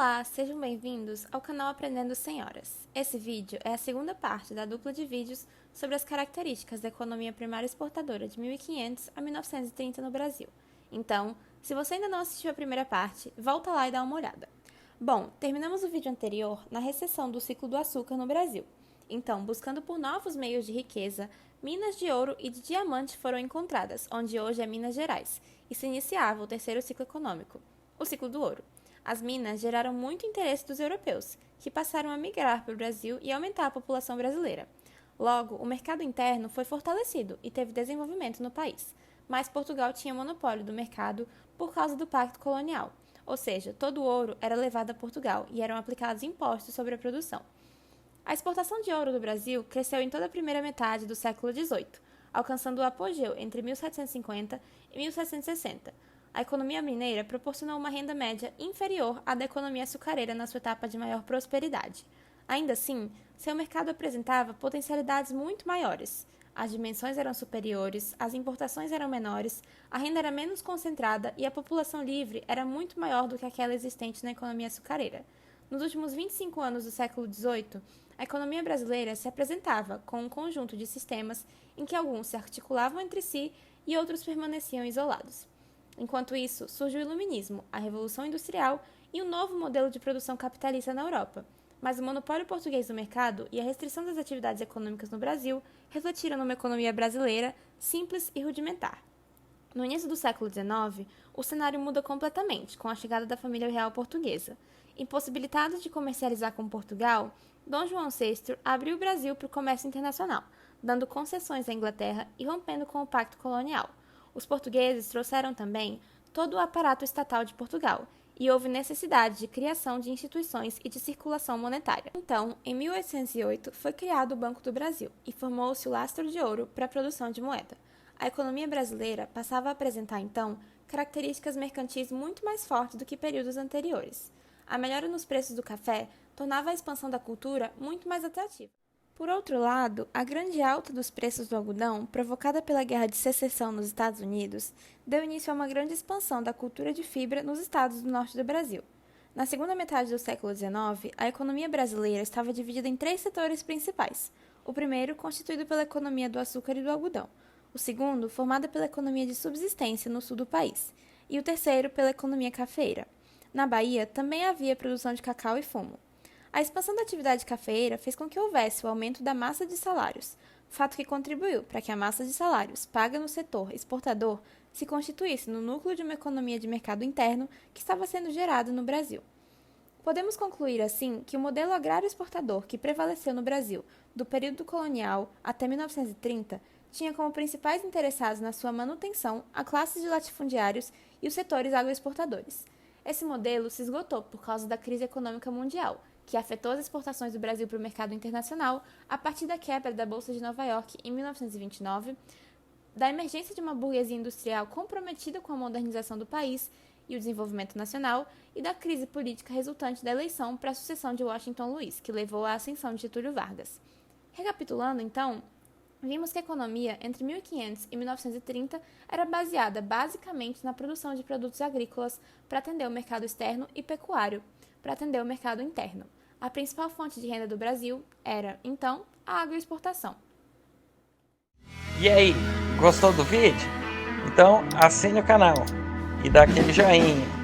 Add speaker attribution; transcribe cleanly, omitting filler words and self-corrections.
Speaker 1: Olá, sejam bem-vindos ao canal Aprendendo Senhoras. Esse vídeo é a segunda parte da dupla de vídeos sobre as características da economia primária exportadora de 1500 a 1930 no Brasil. Então, se você ainda não assistiu a primeira parte, volta lá e dá uma olhada. Bom, terminamos o vídeo anterior na recessão do ciclo do açúcar no Brasil. Então, buscando por novos meios de riqueza, minas de ouro e de diamante foram encontradas, onde hoje é Minas Gerais, e se iniciava o terceiro ciclo econômico, o ciclo do ouro. As minas geraram muito interesse dos europeus, que passaram a migrar para o Brasil e aumentar a população brasileira. Logo, o mercado interno foi fortalecido e teve desenvolvimento no país, mas Portugal tinha monopólio do mercado por causa do Pacto Colonial, ou seja, todo o ouro era levado a Portugal e eram aplicados impostos sobre a produção. A exportação de ouro do Brasil cresceu em toda a primeira metade do século XVIII, alcançando o apogeu entre 1750 e 1760. A economia mineira proporcionou uma renda média inferior à da economia açucareira na sua etapa de maior prosperidade. Ainda assim, seu mercado apresentava potencialidades muito maiores. As dimensões eram superiores, as importações eram menores, a renda era menos concentrada e a população livre era muito maior do que aquela existente na economia açucareira. Nos últimos 25 anos do século XVIII, a economia brasileira se apresentava com um conjunto de sistemas em que alguns se articulavam entre si e outros permaneciam isolados. Enquanto isso, surge o Iluminismo, a Revolução Industrial e um novo modelo de produção capitalista na Europa. Mas o monopólio português do mercado e a restrição das atividades econômicas no Brasil refletiram numa economia brasileira simples e rudimentar. No início do século XIX, o cenário muda completamente com a chegada da família real portuguesa. Impossibilitado de comercializar com Portugal, Dom João VI abriu o Brasil para o comércio internacional, dando concessões à Inglaterra e rompendo com o Pacto Colonial. Os portugueses trouxeram também todo o aparato estatal de Portugal, e houve necessidade de criação de instituições e de circulação monetária. Então, em 1808, foi criado o Banco do Brasil e formou-se o lastro de ouro para a produção de moeda. A economia brasileira passava a apresentar, então, características mercantis muito mais fortes do que períodos anteriores. A melhora nos preços do café tornava a expansão da cultura muito mais atrativa. Por outro lado, a grande alta dos preços do algodão, provocada pela Guerra de Secessão nos Estados Unidos, deu início a uma grande expansão da cultura de fibra nos estados do norte do Brasil. Na segunda metade do século XIX, a economia brasileira estava dividida em três setores principais. O primeiro, constituído pela economia do açúcar e do algodão. O segundo, formada pela economia de subsistência no sul do país. E o terceiro, pela economia cafeeira. Na Bahia, também havia produção de cacau e fumo. A expansão da atividade cafeeira fez com que houvesse o aumento da massa de salários, fato que contribuiu para que a massa de salários paga no setor exportador se constituísse no núcleo de uma economia de mercado interno que estava sendo gerada no Brasil. Podemos concluir, assim, que o modelo agrário exportador que prevaleceu no Brasil do período colonial até 1930 tinha como principais interessados na sua manutenção a classe de latifundiários e os setores agroexportadores. Esse modelo se esgotou por causa da crise econômica mundial, que afetou as exportações do Brasil para o mercado internacional a partir da quebra da Bolsa de Nova York em 1929, da emergência de uma burguesia industrial comprometida com a modernização do país e o desenvolvimento nacional e da crise política resultante da eleição para a sucessão de Washington Luiz, que levou à ascensão de Getúlio Vargas. Recapitulando, então, vimos que a economia entre 1500 e 1930 era baseada basicamente na produção de produtos agrícolas para atender o mercado externo e pecuário para atender o mercado interno. A principal fonte de renda do Brasil era, então, a agroexportação.
Speaker 2: E aí, gostou do vídeo? Então assine o canal e dá aquele joinha.